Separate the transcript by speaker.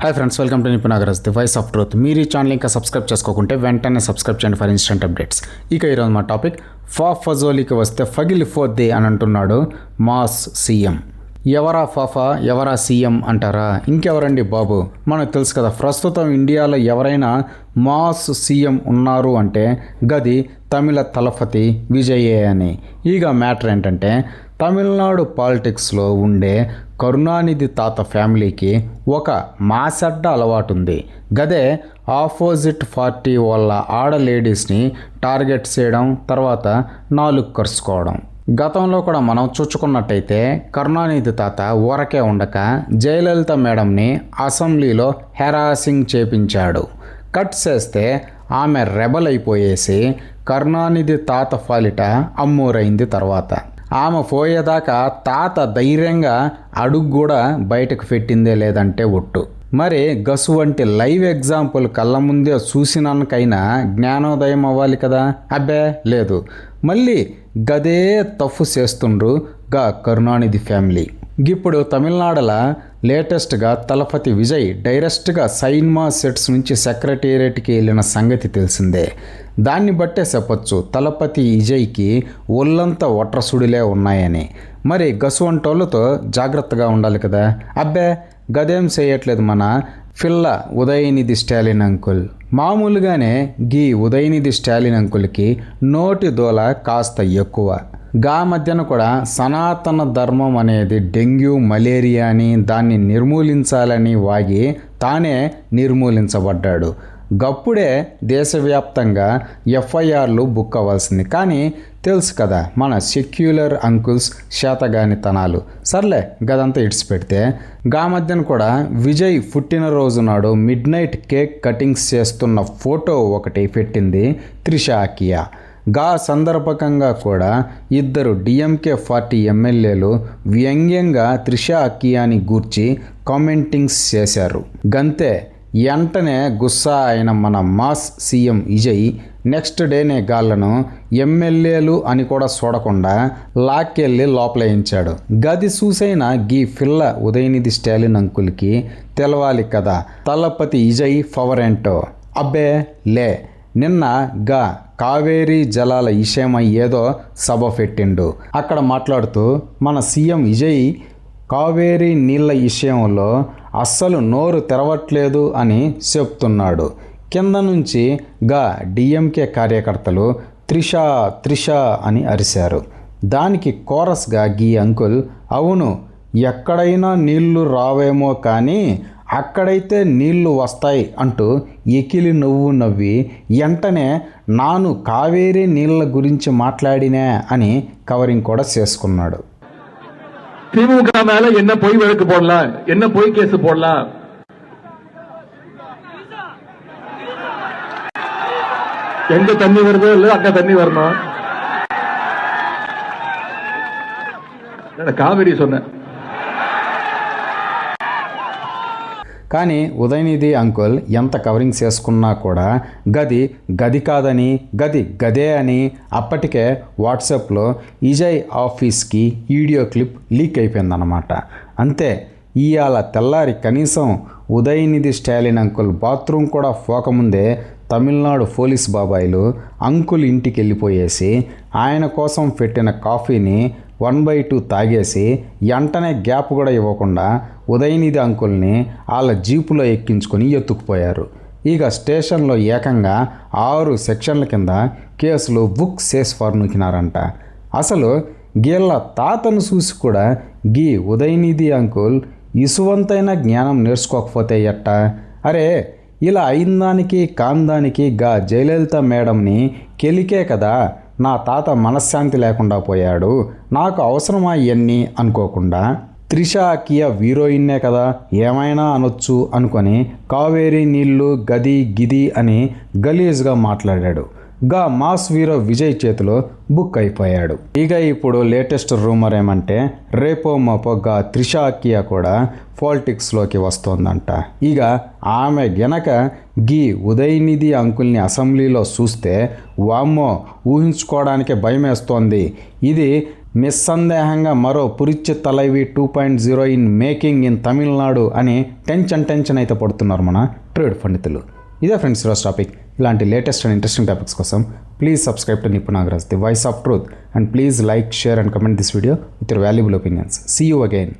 Speaker 1: Hi friends, welcome to Nipun Nagaraj, the voice of truth. మీరు ఈ channel ఇంకా సబ్స్క్రైబ్ చేసుకోకుంటే వెంటనే సబ్స్క్రైబ్ చేయండి ఫర్ ఇన్స్టెంట్ అప్డేట్స్. ఇక ఈరోజు మా టాపిక్ ఫజోలికి వస్తే ఫగిలిపోద్ది అని అంటున్నాడు మాస్ సీఎం. ఎవరా ఫాఫా ఎవరా సీఎం అంటారా? ఇంకెవరండి బాబు, మనకు తెలుసు కదా. ప్రస్తుతం ఇండియాలో ఎవరైనా మాస్ సీఎం ఉన్నారు అంటే గది తమిళ తలపతి విజయే అని. ఇక మ్యాటర్ ఏంటంటే, తమిళనాడు పాలిటిక్స్లో ఉండే కరుణానిధి తాత ఫ్యామిలీకి ఒక మాసడ్డ అలవాటు ఉంది. గదే ఆపోజిట్ పార్టీ వాళ్ళ ఆడ లేడీస్ని టార్గెట్ చేయడం, తర్వాత నాలుగు కరుచుకోవడం. గతంలో కూడా మనం చూచుకున్నట్టయితే కరుణానిధి తాత ఊరకే ఉండక జయలలిత మేడంని అసెంబ్లీలో హెరాసింగ్ చేపించాడు. కట్ చేస్తే ఆమె రెబల్ అయిపోయేసి కరుణానిధి తాత పాలిట అమ్మూరైంది. తర్వాత ఆమె పోయేదాకా తాత ధైర్యంగా అడుగు కూడా బయటకు పెట్టిందే లేదంటే ఒట్టు. మరి గసు వంటి లైవ్ ఎగ్జాంపుల్ కళ్ళ ముందే చూసినాకైనా జ్ఞానోదయం అవ్వాలి కదా. అబ్బే లేదు, మళ్ళీ గదే తప్పు చేస్తుండ్రు గా కరుణానిధి ఫ్యామిలీ. ఇప్పుడు తమిళనాడులో లేటెస్ట్గా తలపతి విజయ్ డైరెక్ట్గా సైన్మా సెట్స్ నుంచి సెక్రటేరియట్కి వెళ్ళిన సంగతి తెలిసిందే. దాన్ని బట్టే చెప్పొచ్చు తలపతి విజయ్కి ఒళ్ళంతా ఒట్రసుడిలే ఉన్నాయని. మరి గసువంటోళ్ళతో జాగ్రత్తగా ఉండాలి కదా. అబ్బే గదేం చేయట్లేదు మన పిల్ల ఉదయనిధి స్టాలిన్ అంకుల్. మామూలుగానే గీ ఉదయనిధి స్టాలిన్ అంకుల్కి నోటి దోల కాస్త ఎక్కువ. గా మధ్యన కూడా సనాతన ధర్మం అనేది డెంగ్యూ మలేరియా అని దాన్ని నిర్మూలించాలని వాగి తానే నిర్మూలించబడ్డాడు. గప్పుడే దేశవ్యాప్తంగా ఎఫ్ఐఆర్లు బుక్ అవ్వాల్సింది. కానీ తెలుసు కదా మన సెక్యులర్ అంకుల్స్ శాతగానితనాలు. సర్లే గదంతా ఇడిచిపెడితే గా మధ్యన కూడా విజయ్ పుట్టినరోజు నాడు మిడ్ నైట్ కేక్ కటింగ్స్ చేస్తున్న ఫోటో ఒకటి పెట్టింది త్రిష అకియా. గా సందర్భకంగా కూడా ఇద్దరు డిఎంకే పార్టీ ఎమ్మెల్యేలు వ్యంగ్యంగా త్రిష అకియాని గూర్చి కామెంటింగ్స్ చేశారు. గంతే వెంటనే గుస్సా అయిన మన మాస్ సీఎం విజయ్ నెక్స్ట్ డేనే గాళ్లను ఎమ్మెల్యేలు అని కూడా చూడకుండా లాక్కెళ్ళి లోపలేయించాడు. గది చూసైన గీ పిల్ల ఉదయనిధి స్టాలిన్ అంకుల్కి తెలవాలి కదా తలపతి విజయ్ పవర్ ఏంటో. అబ్బే లే, నిన్న గా కావేరీ జలాల విషయమై ఏదో సభ పెట్టిండు. అక్కడ మాట్లాడుతూ మన సీఎం విజయ్ కావేరీ నీళ్ళ విషయంలో అస్సలు నోరు తెరవట్లేదు అని చెప్తున్నాడు. కింద నుంచి గా డిఎంకే కార్యకర్తలు త్రిష త్రిష అని అరిశారు. దానికి కోరస్గా గీ అంకుల్ అవును ఎక్కడైనా నీళ్లు రావేమో కానీ అక్కడైతే నీళ్లు వస్తాయి అంటూ ఎకిలి నవ్వు నవ్వి వెంటనే నాను కావేరీ నీళ్ళ గురించి మాట్లాడినా అని కవరింగ్ కూడా చేసుకున్నాడు.
Speaker 2: திமுக மேல என்ன பொய் வழக்கு போடலாம், என்ன பொய் கேஸ் போடலாம். எங்க தண்ணி வருதோ இல்ல அங்க தண்ணி வரணும். காவிரி சொன்ன
Speaker 1: కానీ ఉదయనిధి అంకుల్ ఎంత కవరింగ్ చేసుకున్నా కూడా గది గది కాదని గది గదే అని అప్పటికే వాట్సాప్లో విజయ్ ఆఫీస్కి వీడియో క్లిప్ లీక్ అయిపోయిందన్నమాట. అంతే ఇవాళ తెల్లారి కనీసం ఉదయనిధి స్టాలిన్ అంకుల్ బాత్రూమ్ కూడా పోకముందే తమిళనాడు పోలీస్ బాబాయిలు అంకుల్ ఇంటికి వెళ్ళిపోయేసి ఆయన కోసం పెట్టిన కాఫీని 1/2 తాగేసి వెంటనే గ్యాప్ కూడా ఇవ్వకుండా ఉదయనిధి అంకుల్ని వాళ్ళ జీపులో ఎక్కించుకొని ఎత్తుకుపోయారు. ఇక స్టేషన్లో ఏకంగా 6 సెక్షన్ల కింద కేసులు బుక్ చేసి ఫర్నుకినారంట. అసలు గీళ్ళ తాతను చూసి కూడా గీ ఉదయనిధి అంకుల్ ఇసువంతైన జ్ఞానం నేర్చుకోకపోతే ఎట్ట? అరే ఇలా అయిందానికి కాందానికి గా జయలలిత మేడంని కెలికే కదా నా తాత మనశ్శాంతి లేకుండా పోయాడు, నాకు అవసరమా ఇవన్నీ అనుకోకుండా త్రిష అకియా హీరోయిన్నే కదా ఏమైనా అనొచ్చు అనుకొని కావేరీ నీళ్లు గది గిది అని గలీజ్గా మాట్లాడాడు. గా మాస్ వీరో విజయ్ చేతిలో బుక్ అయిపోయాడు. ఇక ఇప్పుడు లేటెస్ట్ రూమర్ ఏమంటే రేపో మాపో గా త్రిష అకియా కూడా పాలిటిక్స్లోకి వస్తోందంట. ఇక ఆమె గనక గీ ఉదయనిధి అంకుల్ని అసెంబ్లీలో చూస్తే వామ్మో ఊహించుకోవడానికే భయమేస్తోంది. ఇది నిస్సందేహంగా మరో Puratchi Thalaivi 2.0 in making in Tamil Nadu అని టెన్షన్ అయితే పడుతున్నారు మన ట్రేడ్ పండితులు. ఇదే ఫ్రెండ్స్ ఈరోజు టాపిక్. ఇలాంటి లేటెస్ట్ అండ్ ఇంట్రెస్టింగ్ టాపిక్స్ కోసం please subscribe to Nipun Nagaraj, the voice of truth, and please like, share and comment this video with your valuable opinions. See you again.